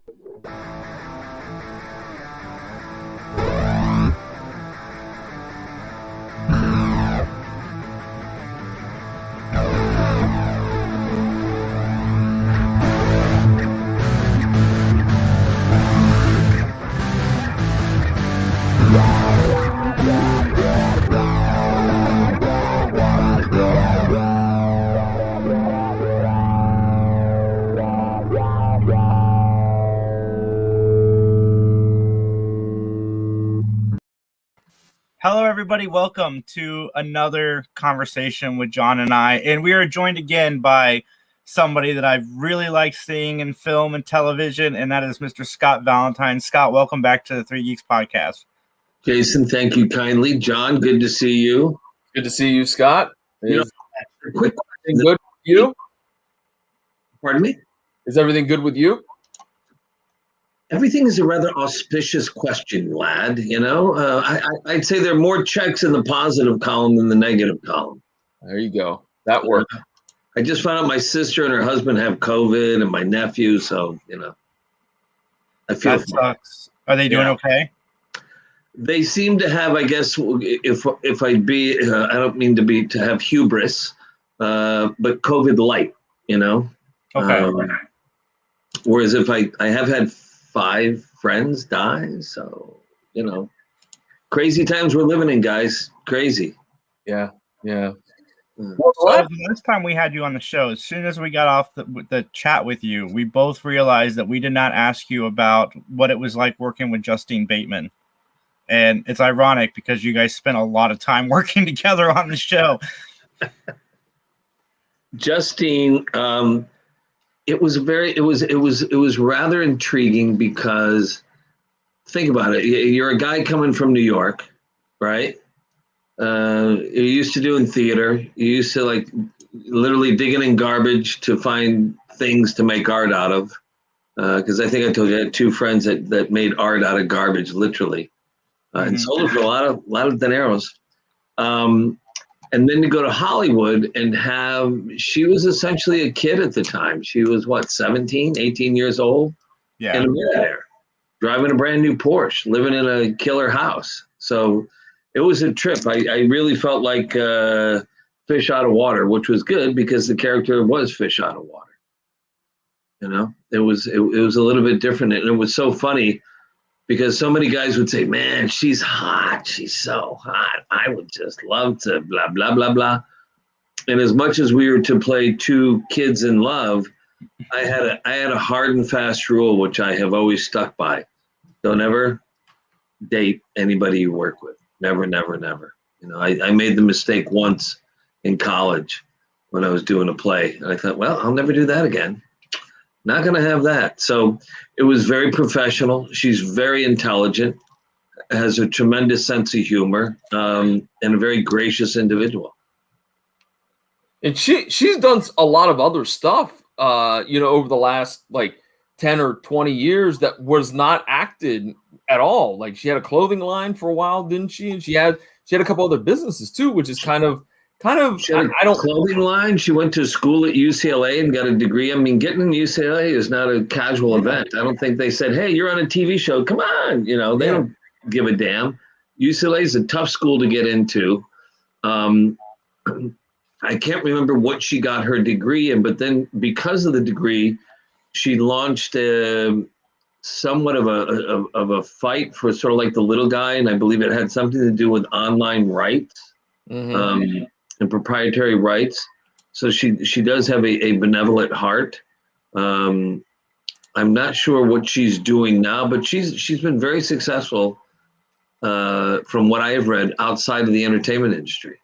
Hello, everybody. Welcome to another conversation with John and I. And we are joined again by somebody that I've really liked seeing in film and television, and that is Mr. Scott Valentine. Scott, welcome back to the Three Geeks podcast. Jason, thank you kindly. John, good to see you. Good to see you, Scott. Quick Everything good with you? Pardon me? Is everything good with you? Everything is a rather auspicious question, lad. I'd say there are more checks in the positive column than the negative column. There you go. That worked. I just found out my sister and her husband have COVID, and my nephew. So I feel that sucks. Are they doing okay? They seem to have, I guess, if I'd be, I don't mean to have hubris, but COVID light. Okay. Whereas if I have had 5 friends die, so crazy times we're living in, guys. Crazy. Yeah. So the last time we had you on the show, as soon as we got off the chat with you, we both realized that we did not ask you about what it was like working with Justine Bateman. And it's ironic because you guys spent a lot of time working together on the show. Justine, it was rather intriguing because think about it. You're a guy coming from New York, right? You're used to doing theater. You're used to literally digging in garbage to find things to make art out of. Because I think I told you I had 2 friends that made art out of garbage, literally, and sold it for a lot of dineros. And then to go to Hollywood and she was essentially a kid at the time. She was 17, 18 years old, and a millionaire, driving a brand new Porsche, living in a killer house. So it was a trip. I really felt like fish out of water, which was good because the character was fish out of water. It was a little bit different, and it was so funny because so many guys would say, "Man, she's hot. She's so hot. I would just love to blah blah blah blah." And as much as we were to play 2 kids in love, I had a hard and fast rule which I have always stuck by: don't ever date anybody you work with. Never, never, never. I made the mistake once in college when I was doing a play, and I thought, well, I'll never do that again. Not going to have that. So it was very professional. She's very intelligent, has a tremendous sense of humor, and a very gracious individual. And she's done a lot of other stuff, over the last 10 or 20 years that was not acted at all. Like she had a clothing line for a while, didn't she? And she had a couple other businesses too, which is kind of. She had a clothing line. She went to school at UCLA and got a degree. I mean, getting in UCLA is not a casual event. I don't think they said, "Hey, you're on a TV show. Come on." They don't give a damn. UCLA is a tough school to get into. I can't remember what she got her degree in, but then because of the degree, she launched somewhat of a fight for sort of like the little guy, and I believe it had something to do with online rights. Mm-hmm. And proprietary rights. So she does have a benevolent heart. I'm not sure what she's doing now, but she's been very successful from what I have read outside of the entertainment industry.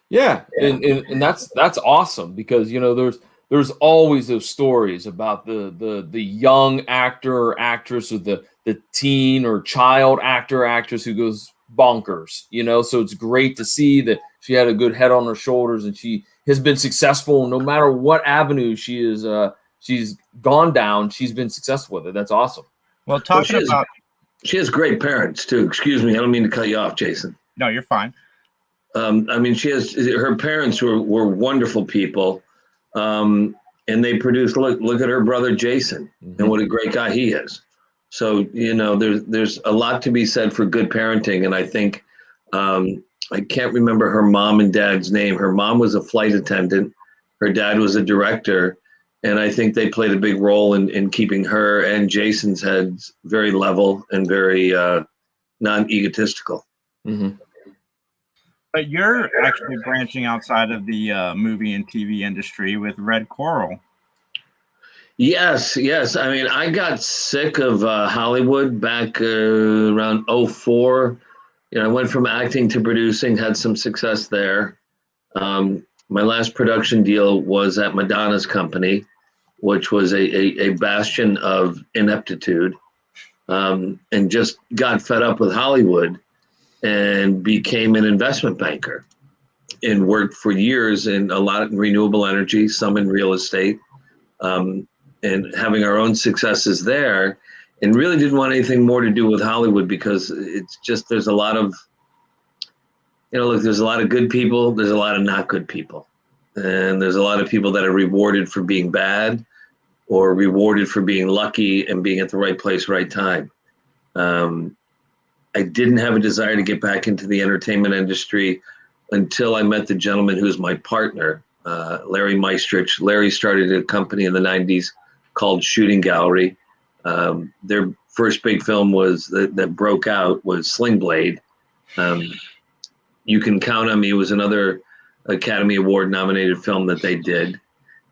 Yeah. And that's awesome because there's always those stories about the young actor or actress or the teen or child actor or actress who goes bonkers, so it's great to see that she had a good head on her shoulders and she has been successful no matter what avenue she's gone down. She's been successful with it. That's awesome. Well, she has great parents too. Excuse me. I don't mean to cut you off, Jason. No, you're fine. She has her parents were wonderful people. and they produced. Look at her brother Jason, and what a great guy he is. So there's a lot to be said for good parenting, and I think I can't remember her mom and dad's name. Her mom was a flight attendant. Her dad was a director. And I think they played a big role in keeping her and Jason's heads very level and very non-egotistical. But you're actually branching outside of the movie and TV industry with Red Coral. Yes. I mean, I got sick of Hollywood back around 2004. I went from acting to producing, had some success there. My last production deal was at Madonna's company, which was a bastion of ineptitude, and just got fed up with Hollywood and became an investment banker and worked for years in a lot of renewable energy, some in real estate, and having our own successes there, and really didn't want anything more to do with Hollywood because it's just, there's a lot of, look, there's a lot of good people, there's a lot of not good people. And there's a lot of people that are rewarded for being bad or rewarded for being lucky and being at the right place, right time. I didn't have a desire to get back into the entertainment industry until I met the gentleman who's my partner, Larry Meistrich. Larry started a company in the 90s called Shooting Gallery. Their first big film was that broke out was Sling Blade. You Can Count on Me was another Academy Award nominated film that they did.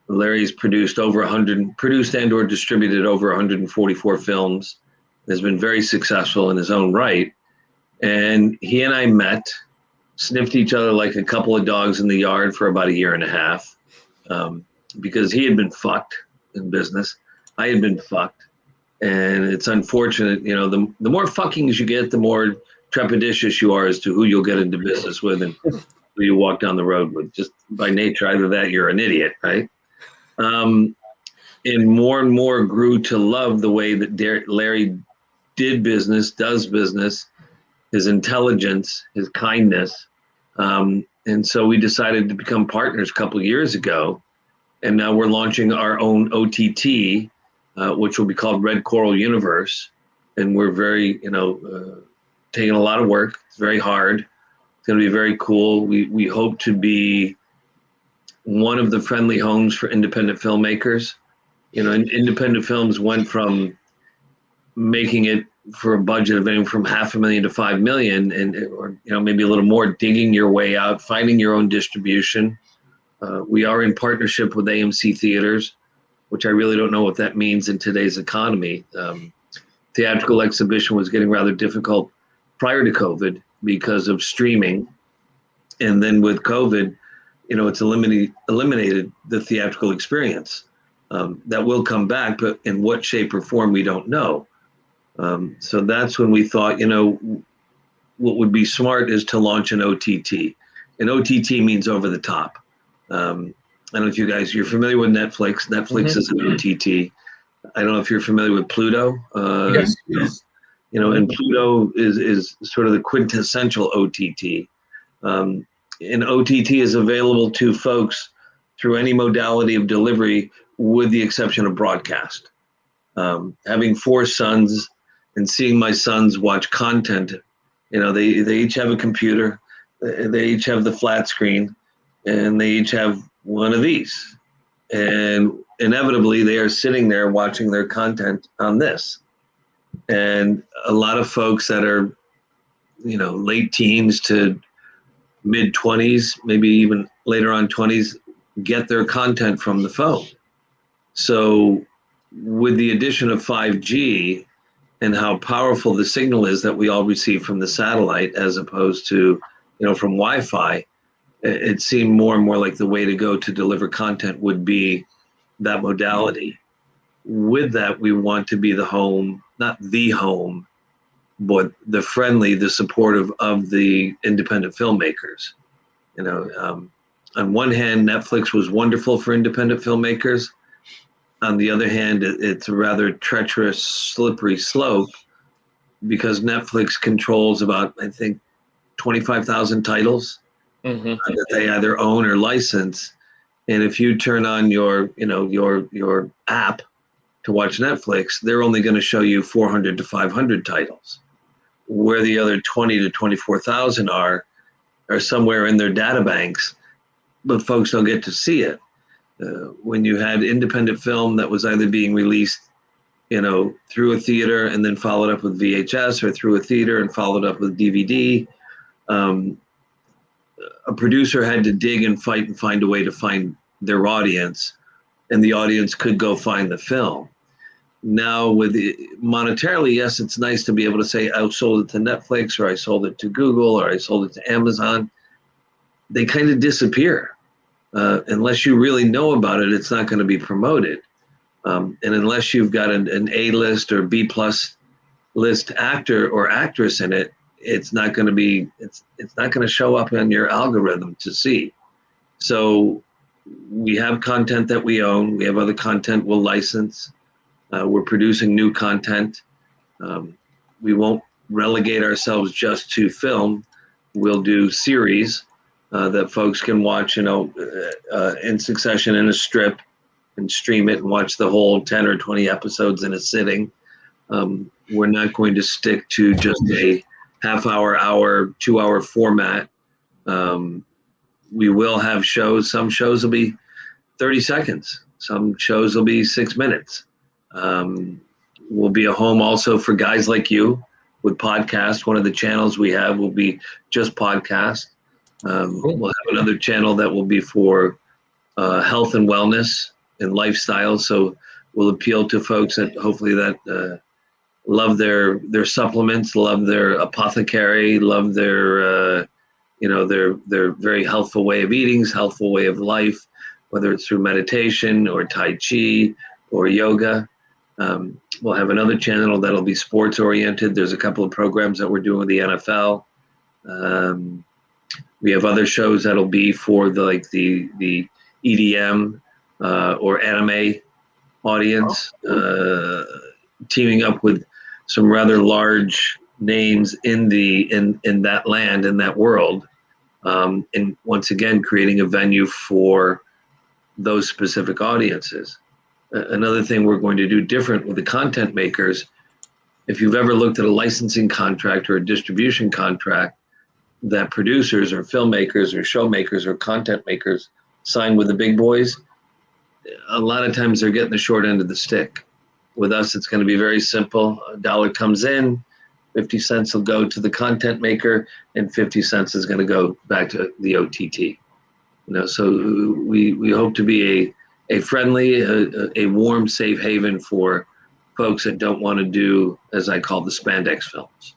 Larry's produced and or distributed over 144 films. Has been very successful in his own right. And he and I met, sniffed each other like a couple of dogs in the yard for about a year and a half, because he had been fucked in business. I had been fucked. And it's unfortunate, the more fuckings you get, the more trepidatious you are as to who you'll get into business with and who you walk down the road with. Just by nature, either that you're an idiot, right? And more grew to love the way that Larry did business, does business, his intelligence, his kindness. And so we decided to become partners a couple of years ago. And now we're launching our own OTT, which will be called Red Coral Universe. And we're very, taking a lot of work. It's very hard. It's going to be very cool. We hope to be one of the friendly homes for independent filmmakers. Independent films went from making it for a budget of anywhere from $500,000 to $5 million, or maybe a little more, digging your way out, finding your own distribution. We are in partnership with AMC Theaters, which I really don't know what that means in today's economy. Theatrical exhibition was getting rather difficult prior to COVID because of streaming. And then with COVID, it's eliminated the theatrical experience. That will come back, but in what shape or form, we don't know. So that's when we thought, what would be smart is to launch an OTT. An OTT means over the top. I don't know if you're familiar with Netflix. Netflix is an OTT. I don't know if you're familiar with Pluto. Yes. And Pluto is sort of the quintessential OTT. And OTT is available to folks through any modality of delivery, with the exception of broadcast. Having 4 sons and seeing my sons watch content, they each have a computer, they each have the flat screen, and they each have one of these. And inevitably, they are sitting there watching their content on this. And a lot of folks that are, late teens to mid 20s, maybe even later on 20s, get their content from the phone. So with the addition of 5G and how powerful the signal is that we all receive from the satellite as opposed to, from Wi-Fi, it seemed more and more like the way to go to deliver content would be that modality. With that, we want to be the home, not the home, but the friendly, the supportive of the independent filmmakers. On one hand, Netflix was wonderful for independent filmmakers. On the other hand, it's a rather treacherous, slippery slope because Netflix controls about, I think, 25,000 titles that they either own or license. And if you turn on your app to watch Netflix, they're only going to show you 400 to 500 titles, where the other 20 to 24,000 are somewhere in their data banks, but folks don't get to see it. When you had independent film that was either being released, through a theater and then followed up with VHS, or through a theater and followed up with DVD, a producer had to dig and fight and find a way to find their audience, and the audience could go find the film. Now, with monetarily, yes, it's nice to be able to say I sold it to Netflix, or I sold it to Google, or I sold it to Amazon. They kind of disappear. Unless you really know about it, it's not going to be promoted. And unless you've got an A-list or B-plus list actor or actress in it, it's not going to show up on your algorithm to see. So we have content that we own. We have other content we'll license. We're producing new content. We won't relegate ourselves just to film. We'll do series that folks can watch, in succession in a strip, and stream it and watch the whole 10 or 20 episodes in a sitting. We're not going to stick to just a half-hour, 2-hour format. We will have shows. Some shows will be 30 seconds. Some shows will be 6 minutes. We'll be a home also for guys like you with podcasts. One of the channels we have will be just podcast. We'll have another channel that will be for health and wellness and lifestyle. So we'll appeal to folks that hopefully that love their supplements, love their apothecary, love their very healthful way of eating, healthful way of life, whether it's through meditation or Tai Chi or yoga. We'll have another channel that'll be sports oriented. There's a couple of programs that we're doing with the NFL. We have other shows that'll be for the EDM or anime audience, teaming up with some rather large names in that land, in that world, and once again creating a venue for those specific audiences. Another thing we're going to do different with the content makers, if you've ever looked at a licensing contract or a distribution contract that producers or filmmakers or show makers or content makers sign with the big boys, a lot of times they're getting the short end of the stick. With us, it's going to be very simple. $1 comes in, 50 cents will go to the content maker, and 50 cents is going to go back to the OTT. So we hope to be a friendly, a warm, safe haven for folks that don't want to do, as I call the spandex films.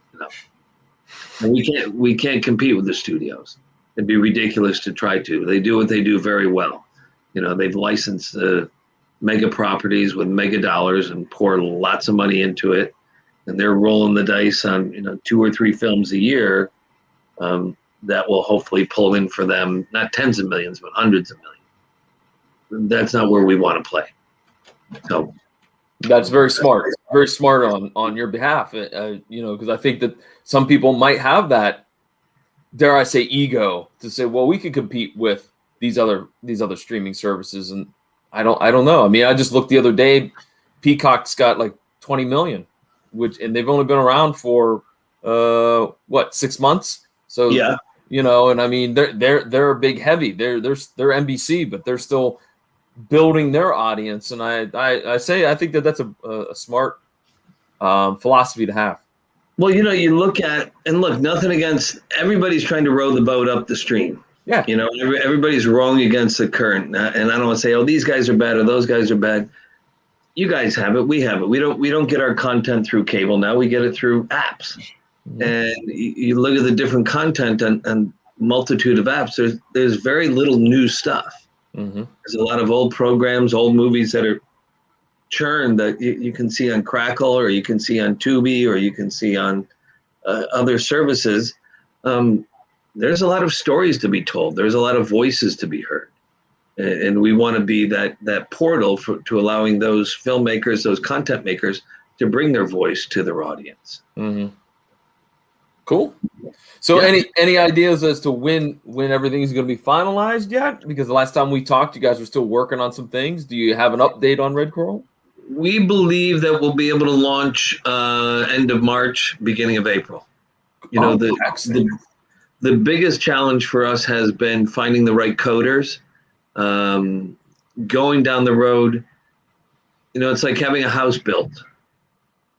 And we can't compete with the studios. It'd be ridiculous to try to. They do what they do very well. They've licensed mega properties with mega dollars and pour lots of money into it, and they're rolling the dice on 2 or 3 films a year that will hopefully pull in for them not tens of millions but hundreds of millions. That's not where we want to play. So that's very smart on your behalf, because I think that some people might have that, dare I say, ego to say, well, we could compete with these other streaming services, and I don't know. I mean, I just looked the other day, Peacock's got like 20 million, and they've only been around for 6 months. So yeah, and I mean they're a big heavy. They're NBC, but they're still building their audience, and I think that's a smart philosophy to have. Well, you look nothing against, everybody's trying to row the boat up the stream. Yeah. Everybody's rowing against the current. And I don't want to say, oh, these guys are bad or those guys are bad. You guys have it. We have it. We don't get our content through cable now. We get it through apps. Mm-hmm. And you look at the different content and multitude of apps. There's very little new stuff. Mm-hmm. There's a lot of old programs, old movies that are churned that you can see on Crackle, or you can see on Tubi, or you can see on other services. There's a lot of stories to be told. There's a lot of voices to be heard. And we want to be that portal to allowing those filmmakers, those content makers, to bring their voice to their audience. Mm-hmm. Cool. So any ideas as to when everything's going to be finalized yet? Because the last time we talked, you guys were still working on some things. Do you have an update on Red Coral? We believe that we'll be able to launch end of March, beginning of April. You know, the biggest challenge for us has been finding the right coders. Going down the road, you know, it's like having a house built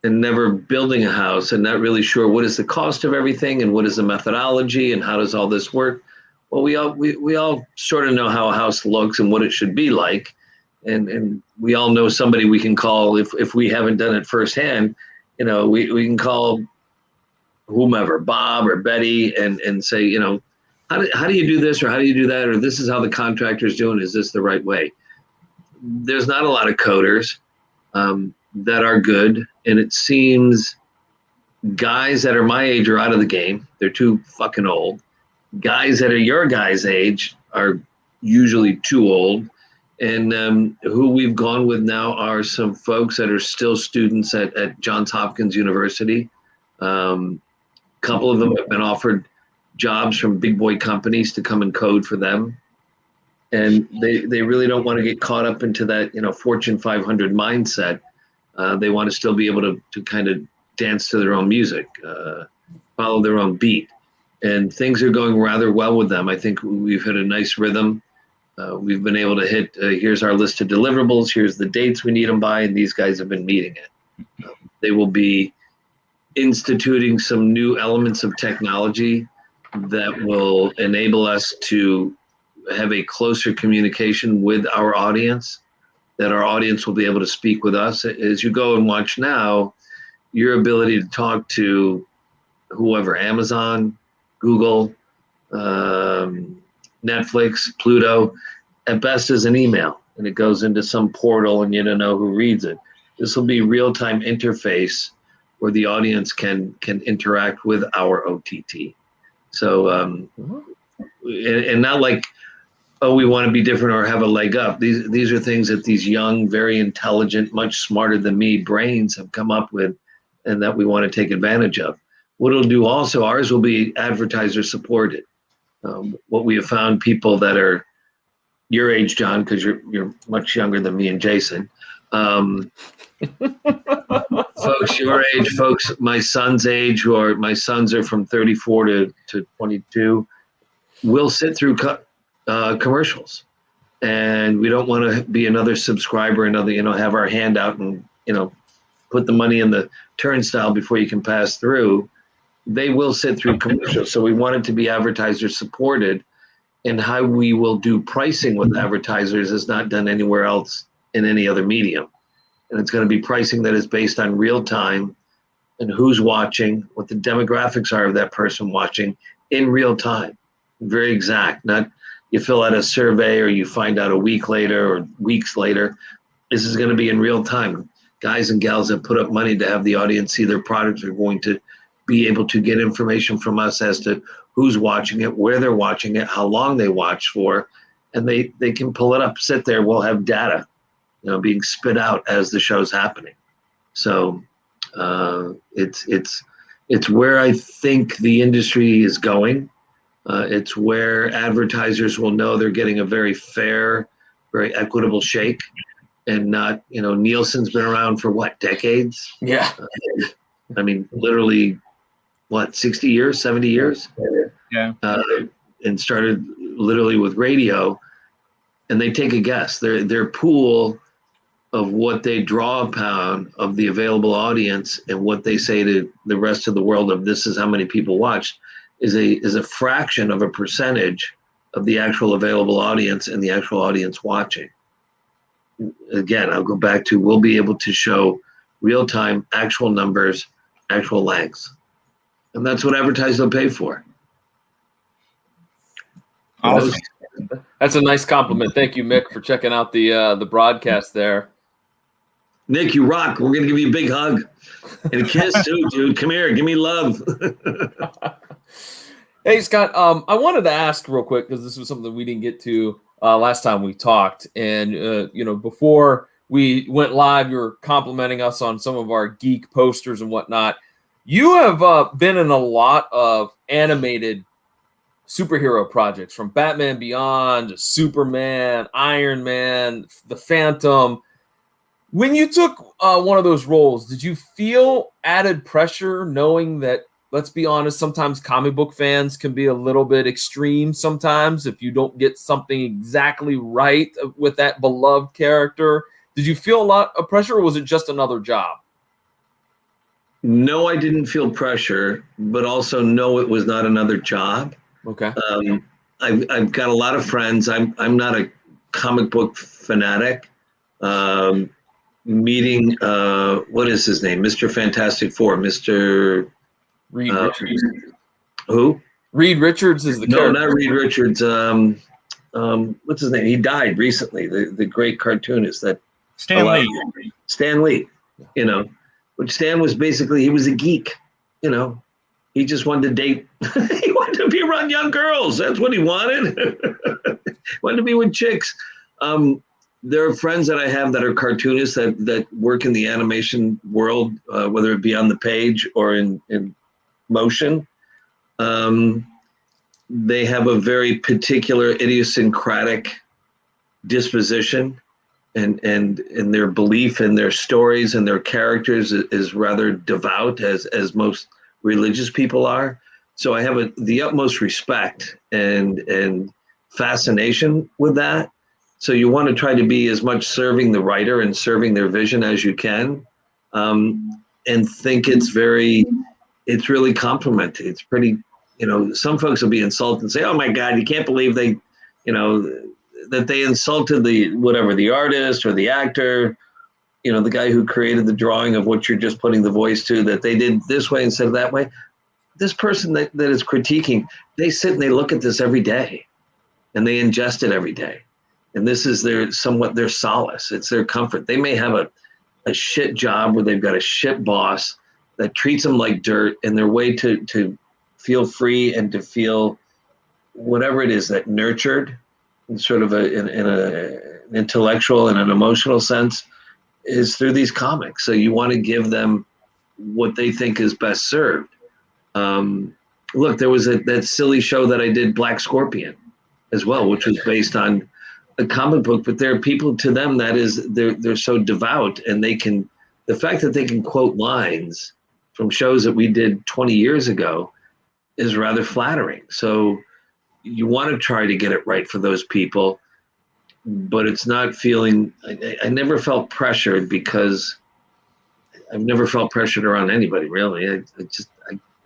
and never building a house and not really sure what is the cost of everything and what is the methodology and how does all this work. Well, we all sort of know how a house looks and what it should be like. And we all know somebody we can call if we haven't done it firsthand. You know, we can call whomever, Bob or Betty, and say, you know, how do you do this or how do you do that, or this is how the contractor's doing. Is this the right way? There's not a lot of coders that are good, and it seems guys that are my age are out of the game. They're too fucking old. Guys that are your guys' age are usually too old. And who we've gone with now are some folks that are still students at Johns Hopkins University. Couple of them have been offered jobs from big boy companies to come and code for them. And they really don't want to get caught up into that, you know, Fortune 500 mindset. They want to still be able to kind of dance to their own music, follow their own beat. And things are going rather well with them. I think we've hit a nice rhythm. We've been able to hit, here's our list of deliverables, here's the dates we need them by, and these guys have been meeting it. They will be instituting some new elements of technology that will enable us to have a closer communication with our audience, that our audience will be able to speak with us. As you go and watch now, your ability to talk to whoever, Amazon, Google, Netflix, Pluto, at best is an email, and it goes into some portal and you don't know who reads it. This will be real-time interface where the audience can interact with our OTT. So, and not like, oh, we want to be different or have a leg up. These are things that these young, very intelligent, much smarter than me brains have come up with, and that we want to take advantage of. What it'll do also, ours will be advertiser supported. What we have found, people that are your age, John, because you're much younger than me and Jason. Folks your age, folks my son's age, my sons are from 34 to 22, will sit through commercials, and we don't want to be another subscriber, have our hand out and put the money in the turnstile before you can pass through. They will sit through commercials, so we want it to be advertiser supported, and how we will do pricing with advertisers is not done anywhere else in any other medium. And it's going to be pricing that is based on real time and who's watching, what the demographics are of that person watching in real time. Very exact, not you fill out a survey or you find out a week later or weeks later. This is going to be in real time. Guys and gals that put up money to have the audience see their products are going to be able to get information from us as to who's watching it, where they're watching it, how long they watch for, and they can pull it up, sit there, we'll have data being spit out as the show's happening. So it's where I think the industry is going. It's where advertisers will know they're getting a very fair, very equitable shake, and not, Nielsen's been around for what, decades? Yeah. I mean, literally, 60 years, 70 years? Yeah. And started literally with radio, and they take a guess. Their pool of what they draw upon of the available audience and what they say to the rest of the world of this is how many people watched is a fraction of a percentage of the actual available audience and the actual audience watching. Again, I'll go back to, we'll be able to show real-time actual numbers, actual lengths. And that's what advertisers will pay for. Awesome. That's a nice compliment. Thank you, Mick, for checking out the broadcast there. Nick, you rock. We're going to give you a big hug and a kiss too, dude. Come here. Give me love. Hey, Scott, I wanted to ask real quick, because this was something that we didn't get to last time we talked. And, before we went live, you were complimenting us on some of our geek posters and whatnot. You have been in a lot of animated superhero projects, from Batman Beyond to Superman, Iron Man, the Phantom. When you took one of those roles, did you feel added pressure knowing that, let's be honest, sometimes comic book fans can be a little bit extreme sometimes if you don't get something exactly right with that beloved character? Did you feel a lot of pressure, or was it just another job? No, I didn't feel pressure, but also no, it was not another job. Okay. I've got a lot of friends. I'm not a comic book fanatic. Meeting what is his name? Mr. Fantastic Four, Mr. Reed Richards. Who? Reed Richards is the No, character. not Reed Richards. What's his name? He died recently. The great cartoonist that Stan Lee. Stan Lee. You know, which Stan was basically, he was a geek. You know, he just wanted to date. He wanted to be around young girls. That's what he wanted. Wanted to be with chicks. There are friends that I have that are cartoonists that work in the animation world, whether it be on the page or in motion. They have a very particular idiosyncratic disposition, and their belief in their stories and their characters is rather devout, as most religious people are. So I have the utmost respect and fascination with that. So you want to try to be as much serving the writer and serving their vision as you can, and think it's really complimentary. It's pretty, some folks will be insulted and say, "Oh my God, you can't believe they, that they insulted the artist or the actor, the guy who created the drawing of what you're just putting the voice to, that they did this way instead of that way." This person that is critiquing, they sit and they look at this every day, and they ingest it every day. And this is their solace. It's their comfort. They may have a shit job where they've got a shit boss that treats them like dirt, and their way to feel free and to feel whatever it is, that nurtured in sort of in an intellectual and an emotional sense, is through these comics. So you want to give them what they think is best served. Look, there was that silly show that I did, Black Scorpion, as well, which was based on a comic book, but there are people, to them, that is, they're so devout, and the fact that they can quote lines from shows that we did 20 years ago is rather flattering. So you want to try to get it right for those people, but it's not feeling, I never felt pressured, because I've never felt pressured around anybody, really.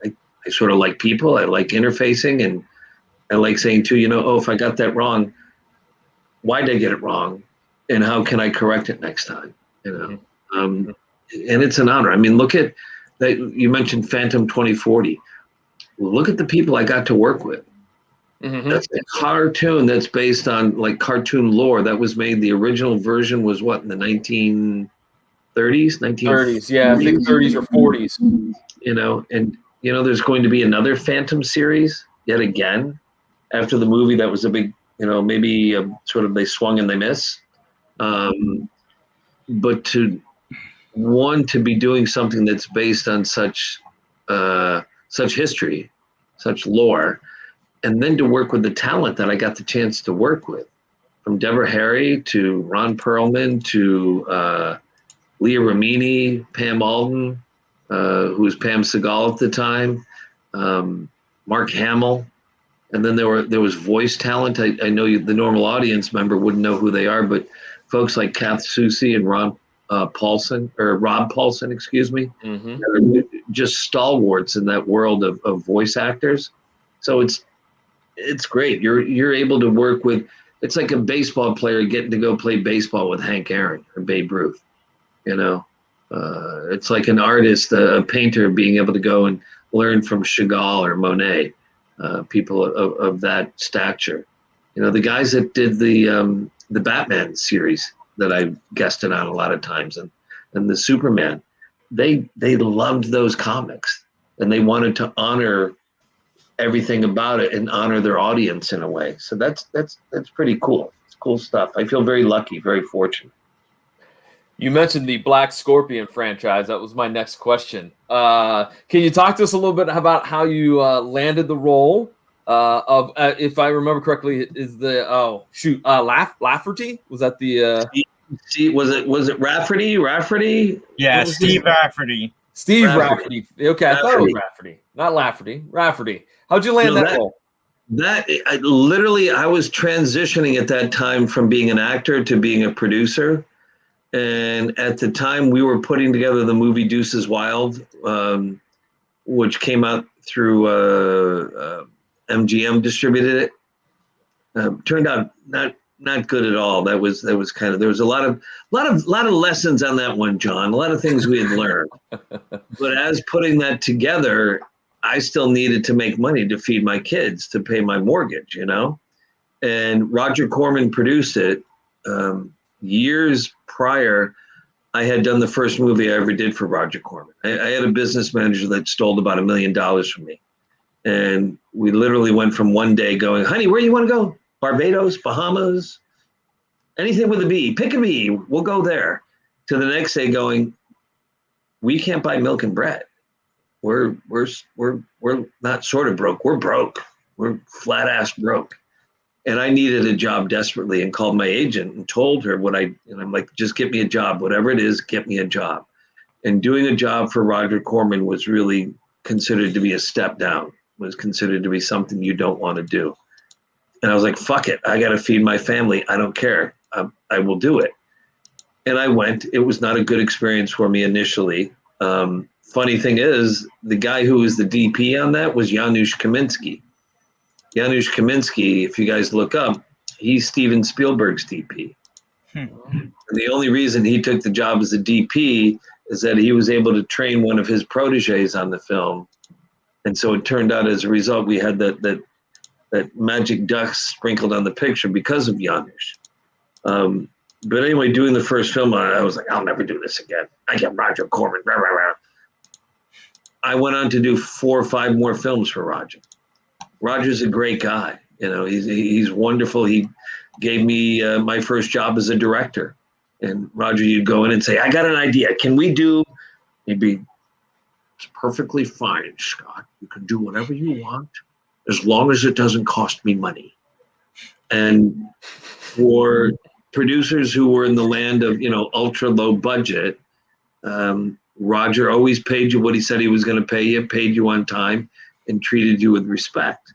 I sort of like people. I like interfacing, and I like saying too, if I got that wrong, why did I get it wrong, and how can I correct it next time? And it's an honor. I mean, look at that. You mentioned Phantom 2040. Look at the people I got to work with. Mm-hmm. That's a cartoon that's based on like cartoon lore that was made. The original version was what, in the 1930s, 1930s, yeah, I think 30s or 40s. And there's going to be another Phantom series yet again after the movie that was a big, maybe sort of they swung and they missed. But to be doing something that's based on such history, such lore, and then to work with the talent that I got the chance to work with, from Deborah Harry to Ron Perlman to Leah Remini, Pam Alden, who was Pam Segal at the time, Mark Hamill. And then there was voice talent. I know the normal audience member wouldn't know who they are, but folks like Kath Soucie and Rob Paulson, excuse me, are just stalwarts in that world of voice actors. So it's great. You're able to work with. It's like a baseball player getting to go play baseball with Hank Aaron or Babe Ruth. It's like an artist, a painter, being able to go and learn from Chagall or Monet. People of that stature, the guys that did the Batman series that I guested on a lot of times, and the Superman, they loved those comics, and they wanted to honor everything about it and honor their audience in a way. So that's pretty cool. It's cool stuff. I feel very lucky, very fortunate. You mentioned the Black Scorpion franchise. That was my next question. Can you talk to us a little bit about how you landed the role of, if I remember correctly, is the Lafferty? Was that the? Was it Rafferty? Yeah, Steve Rafferty. Steve Rafferty. Okay, I thought it was Rafferty, not Lafferty. Rafferty. How'd you land that role? I was transitioning at that time from being an actor to being a producer. And at the time we were putting together the movie Deuces Wild, which came out through MGM distributed it. Turned out not good at all. That was kind of, there was a lot of lessons on that one, John, a lot of things we had learned. But as putting that together, I still needed to make money to feed my kids, to pay my mortgage, and Roger Corman produced it. Years prior, I had done the first movie I ever did for Roger Corman. I had a business manager that stole about $1 million from me. And we literally went from one day going, honey, where do you want to go? Barbados, Bahamas, anything with a B, pick a B, we'll go there. To the next day going, we can't buy milk and bread. We're not sort of broke, we're broke. We're flat ass broke. And I needed a job desperately and called my agent and told her and I'm like, just get me a job, whatever it is, get me a job. And doing a job for Roger Corman was really considered to be a step down, was considered to be something you don't want to do. And I was like, fuck it, I got to feed my family. I don't care. I will do it. And I went. It was not a good experience for me initially. Funny thing is, the guy who was the DP on that was Janusz Kaminski. Janusz Kaminski, if you guys look up, he's Steven Spielberg's DP. And the only reason he took the job as a DP is that he was able to train one of his proteges on the film. And so it turned out as a result, we had that magic dust sprinkled on the picture because of Janusz. But anyway, doing the first film, I was like, I'll never do this again. I get Roger Corman. Rah, rah, rah. I went on to do 4 or 5 more films for Roger. Roger's a great guy. He's wonderful. He gave me my first job as a director. And Roger, you'd go in and say, I got an idea. Can we do? He'd be, it's perfectly fine, Scott. You can do whatever you want as long as it doesn't cost me money. And for producers who were in the land of, ultra low budget, Roger always paid you what he said he was going to pay you, paid you on time, and treated you with respect.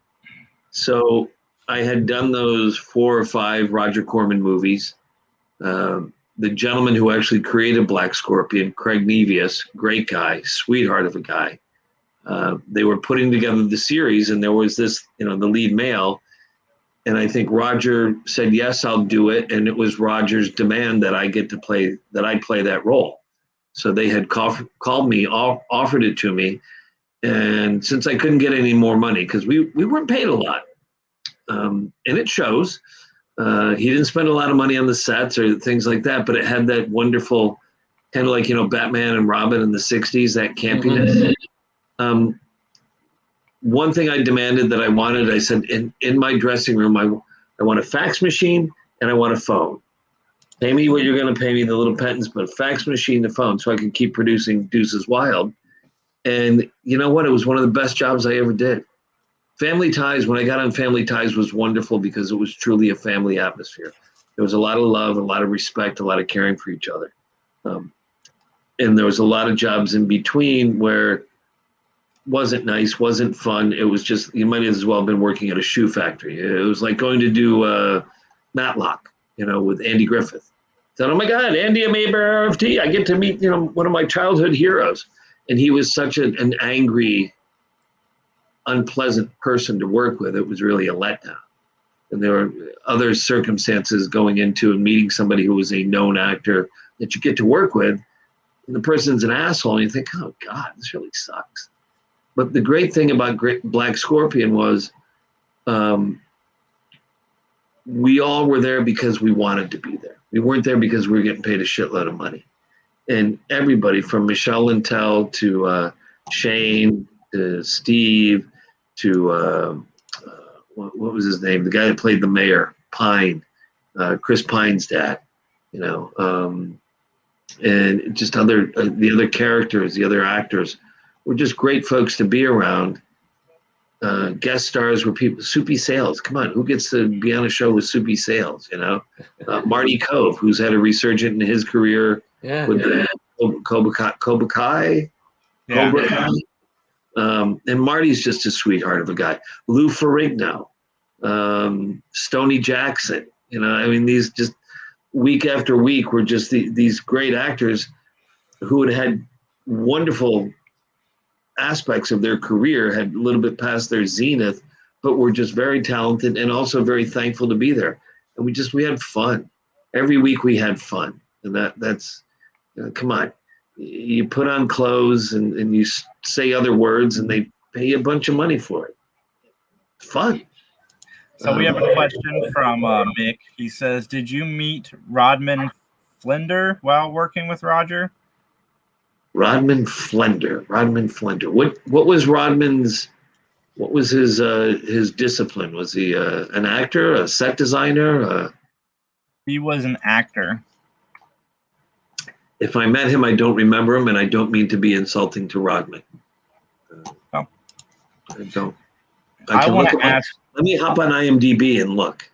So I had done those 4 or 5 Roger Corman movies. The gentleman who actually created Black Scorpion, Craig Nevius, great guy, sweetheart of a guy. They were putting together the series, and there was this, the lead male. And I think Roger said, yes, I'll do it. And it was Roger's demand that I play that role. So they had called me, offered it to me. And since I couldn't get any more money, because we weren't paid a lot, and it shows, he didn't spend a lot of money on the sets or things like that, but it had that wonderful kind of like, Batman and Robin in the 60s, that campiness. Mm-hmm. One thing I demanded that I wanted, I said, in my dressing room, I want a fax machine and I want a phone. Pay me what you're going to pay me, the little penance, but a fax machine, the phone, so I could keep producing Deuces Wild. And you know what? It was one of the best jobs I ever did. Family Ties, when I got on Family Ties, was wonderful because it was truly a family atmosphere. There was a lot of love, a lot of respect, a lot of caring for each other. And there was a lot of jobs in between where wasn't nice, wasn't fun. It was just, you might as well have been working at a shoe factory. It was like going to do Matlock, with Andy Griffith. Said, oh my God, Andy, I'm ABRFT. I get to meet, one of my childhood heroes. And he was such an angry, unpleasant person to work with. It was really a letdown. And there were other circumstances going into and meeting somebody who was a known actor that you get to work with. And the person's an asshole. And you think, oh God, this really sucks. But the great thing about Black Scorpion was we all were there because we wanted to be there. We weren't there because we were getting paid a shitload of money. And everybody from Michelle Lintel to Shane to Steve to what was his name? The guy that played the mayor, Pine, Chris Pine's dad. and just the other characters, the other actors were just great folks to be around. Guest stars were people. Soupy Sales, come on, who gets to be on a show with Soupy Sales? Marty Cove, who's had a resurgence in his career with the Cobra Kai. And Marty's just a sweetheart of a guy. Lou Ferrigno, Stoney Jackson. These just week after week were just these great actors who had wonderful aspects of their career, had a little bit past their zenith, but were just very talented and also very thankful to be there. And we had fun. Every week we had fun. And that's come on. You put on clothes and you say other words and they pay you a bunch of money for it. Fun. So we have a question from Mick. He says, did you meet Rodman Flender while working with Roger? Rodman Flender. What was Rodman's? What was his discipline? Was he an actor, a set designer? He was an actor. If I met him, I don't remember him, and I don't mean to be insulting to Rodman. I don't. I want to ask. Let me hop on IMDb and look.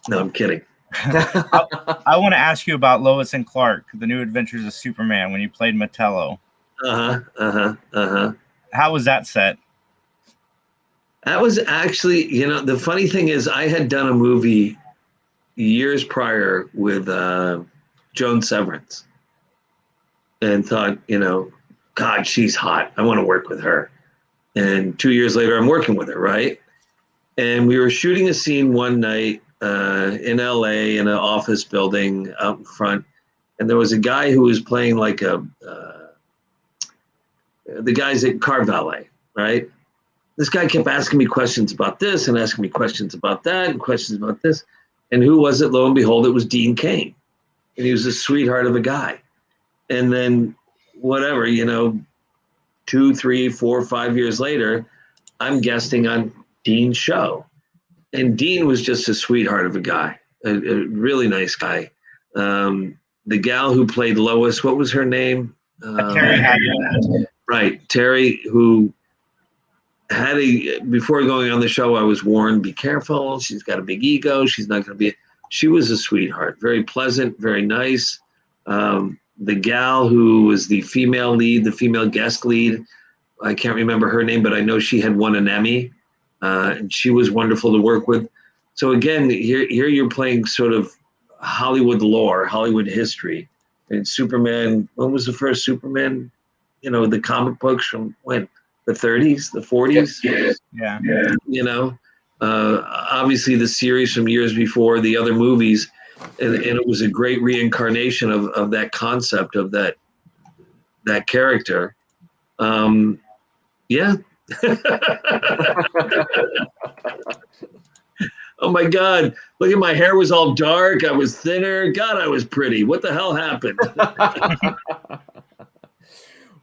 No, I'm kidding. I want to ask you about Lois and Clark, The New Adventures of Superman, when you played Metello. How was that set? That was actually, the funny thing is I had done a movie years prior with Joan Severance and thought, God, she's hot. I want to work with her. And 2 years later, I'm working with her, right? And we were shooting a scene one night in LA in an office building out in front. And there was a guy who was playing like the guys at car valet, right? This guy kept asking me questions about this and asking me questions about that and questions about this. And who was it? Lo and behold, it was Dean Cain. And he was a sweetheart of a guy. And then whatever, 2, 3, 4, 5 years later, I'm guesting on Dean's show. And Dean was just a sweetheart of a guy, a really nice guy. The gal who played Lois, what was her name? Terry Hatton. Right, Terry, who had before going on the show, I was warned, be careful. She's got a big ego. She's not going to be, she was a sweetheart, very pleasant, very nice. The gal who was the female lead, the female guest lead, I can't remember her name, but I know she had won an Emmy. And she was wonderful to work with. So again, here you're playing sort of Hollywood lore, Hollywood history. And Superman, when was the first Superman? The comic books from when? The 30s, the 40s? Yeah. Obviously the series from years before, the other movies. And it was a great reincarnation of that concept, of that character. Yeah. Oh my God, look at my hair was all dark. I was thinner. God, I was pretty. What the hell happened?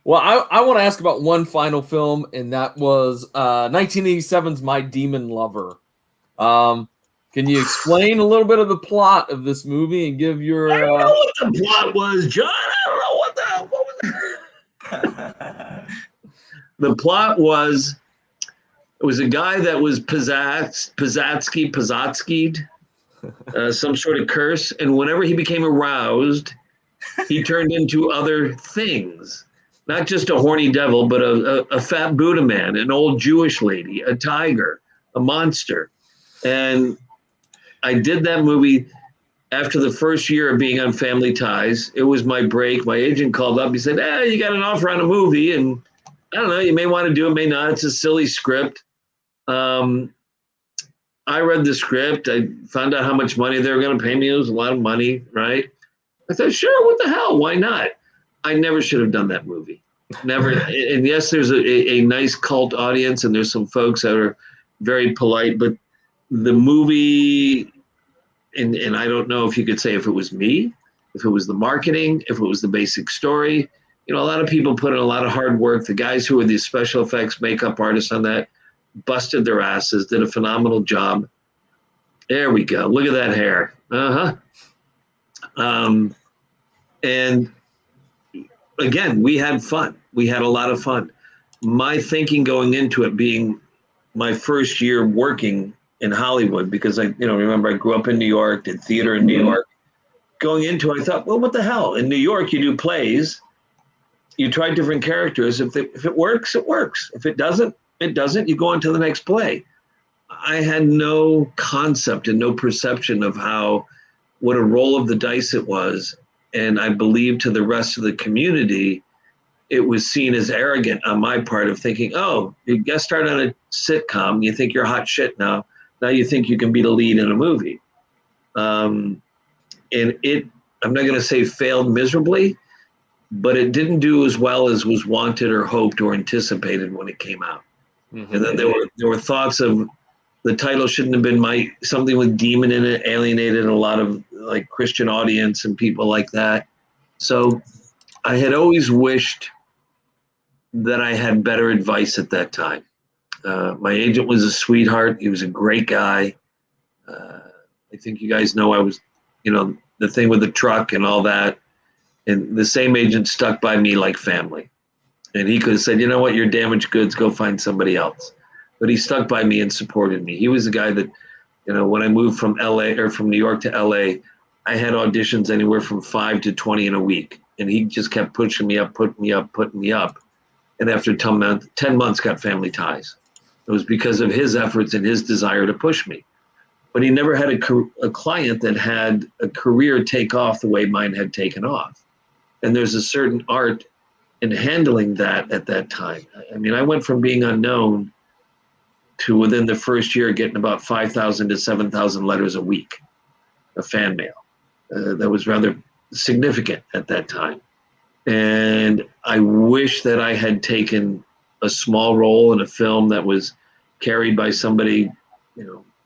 Well, I want to ask about one final film, and that was 1987's My Demon Lover. Can you explain a little bit of the plot of this movie and give your... I don't know what the plot was, John. I don't know what was The plot was, it was a guy that was Pizzatski'd, some sort of curse. And whenever he became aroused, he turned into other things. Not just a horny devil, but a fat Buddha man, an old Jewish lady, a tiger, a monster. And I did that movie after the first year of being on Family Ties. It was my break. My agent called up. He said, you got an offer on a movie. And I don't know, you may want to do it, may not. It's a silly script. I read the script. I found out how much money they were going to pay me. It was a lot of money, right? I thought, sure, what the hell? Why not? I never should have done that movie. Never. And yes, there's a nice cult audience, and there's some folks that are very polite, but the movie, and I don't know if you could say if it was me, if it was the marketing, if it was the basic story. A lot of people put in a lot of hard work. The guys who were the special effects makeup artists on that busted their asses, did a phenomenal job. There we go. Look at that hair. And again, we had fun. We had a lot of fun. My thinking going into it being my first year working in Hollywood, because remember I grew up in New York, did theater in New York. Going into it, I thought, well, what the hell? In New York, you do plays, you try different characters. If it works, it works. If it doesn't, it doesn't. You go on to the next play. I had no concept and no perception of what a roll of the dice it was. And I believe to the rest of the community, it was seen as arrogant on my part of thinking, oh, you guest starred on a sitcom, you think you're hot shit now. Now you think you can be the lead in a movie. And I'm not going to say failed miserably, but it didn't do as well as was wanted or hoped or anticipated when it came out. Mm-hmm. And then there were thoughts of the title shouldn't have been something with demon in it, alienated a lot of like Christian audience and people like that. So I had always wished that I had better advice at that time. My agent was a sweetheart. He was a great guy. I think you guys know I was, the thing with the truck and all that. And the same agent stuck by me like family. And he could have said, you know what, you're damaged goods, go find somebody else. But he stuck by me and supported me. He was the guy that, when I moved from LA or from New York to LA, I had auditions anywhere from 5 to 20 in a week. And he just kept pushing me up, putting me up. And after 10 months, got Family Ties. It was because of his efforts and his desire to push me. But he never had a client that had a career take off the way mine had taken off. And there's a certain art in handling that at that time. I mean, I went from being unknown to within the first year getting about 5,000 to 7,000 letters a week of fan mail. That was rather significant at that time. And I wish that I had taken a small role in a film that was carried by somebody,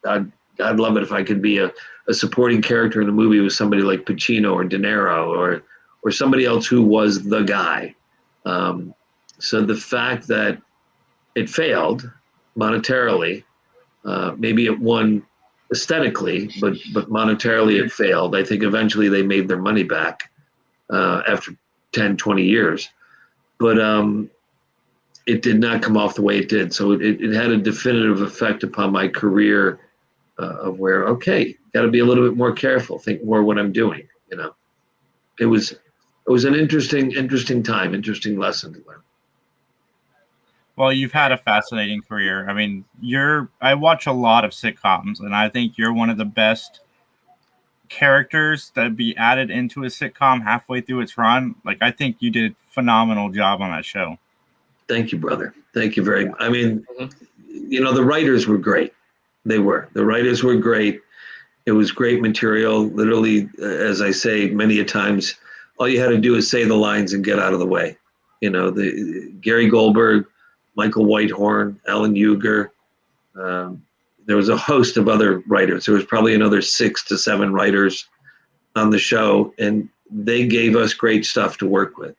God love it if I could be a supporting character in a movie with somebody like Pacino or De Niro or somebody else who was the guy. So the fact that it failed monetarily, maybe it won aesthetically, but monetarily it failed. I think eventually they made their money back after 10, 20 years. But it did not come off the way it did. So it had a definitive effect upon my career of where, okay, got to be a little bit more careful, think more what I'm doing. It was an interesting time, interesting lesson to learn. Well, you've had a fascinating career. I mean, I watch a lot of sitcoms, and I think you're one of the best characters that be added into a sitcom halfway through its run. Like, I think you did a phenomenal job on that show. Thank you, brother. Thank you very much. I mean, the writers were great. They were. The writers were great. It was great material. Literally, as I say many a times, all you had to do is say the lines and get out of the way. Gary Goldberg, Michael Whitehorn, Alan Huger. There was a host of other writers. There was probably another 6 to 7 writers on the show, and they gave us great stuff to work with.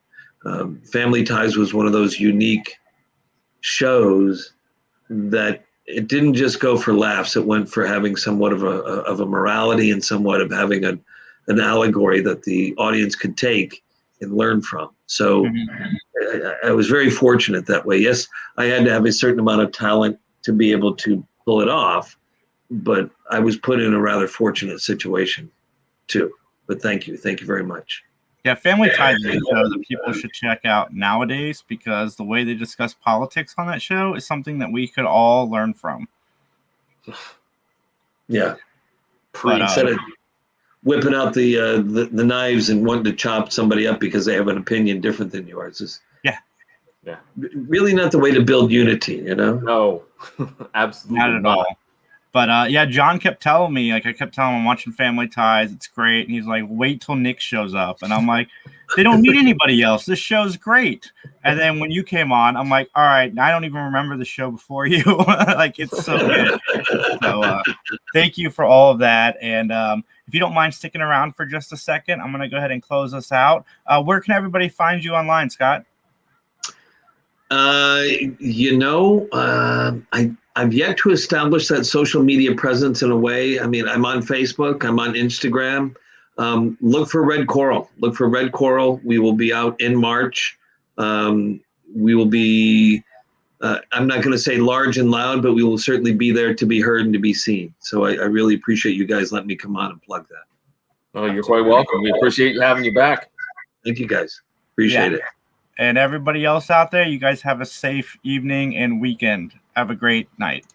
Family Ties was one of those unique shows that it didn't just go for laughs. It went for having somewhat of a morality and somewhat of having an allegory that the audience could take and learn from. So I was very fortunate that way. Yes, I had to have a certain amount of talent to be able to pull it off, but I was put in a rather fortunate situation too. But thank you very much. Yeah, Family Ties is a show that people should check out nowadays because the way they discuss politics on that show is something that we could all learn from. Yeah. Instead of whipping out the knives and wanting to chop somebody up because they have an opinion different than yours. Yeah. Really not the way to build unity, No, absolutely not at all. But John kept telling me, I kept telling him I'm watching Family Ties. It's great. And he's like, wait till Nick shows up. And I'm like, they don't need anybody else. This show's great. And then when you came on, I'm like, all right, I don't even remember the show before you. Like, it's so good. So thank you for all of that. And if you don't mind sticking around for just a second, I'm going to go ahead and close us out. Where can everybody find you online, Scott? I've yet to establish that social media presence in a way. I mean, I'm on Facebook, I'm on Instagram, look for Red Coral. Look for Red Coral. We will be out in March. We will be, I'm not going to say large and loud, but we will certainly be there to be heard and to be seen. So I really appreciate you guys letting me come on and plug that. Oh, you're quite welcome. We appreciate having you back. Thank you, guys. Appreciate it. And everybody else out there, you guys have a safe evening and weekend. Have a great night.